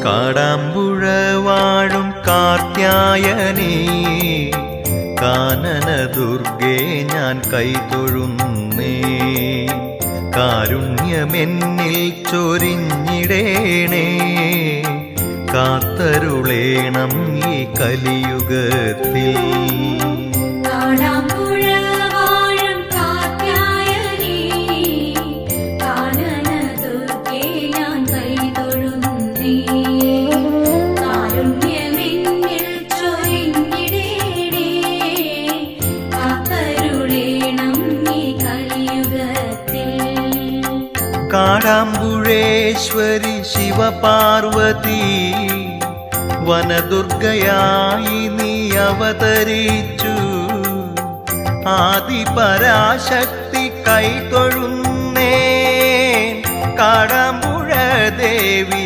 കാടാമ്പുഴ വാഴും കാർത്യായനീ കാനന ദുർഗേ ഞാൻ കൈതൊഴുന്നേ. കാരുണ്യമെന്നിൽ ചൊരിഞ്ഞിടേണേ, കാത്തരുളേണം ഈ കലിയുഗത്തിൽ. കാടാമ്പുഴേശ്വരി ശിവപാർവതി വനദുർഗയായി നീ അവതരിച്ചു. ആദിപരാശക്തി കൈതൊഴുന്നേ, കാടാമ്പുഴ ദേവി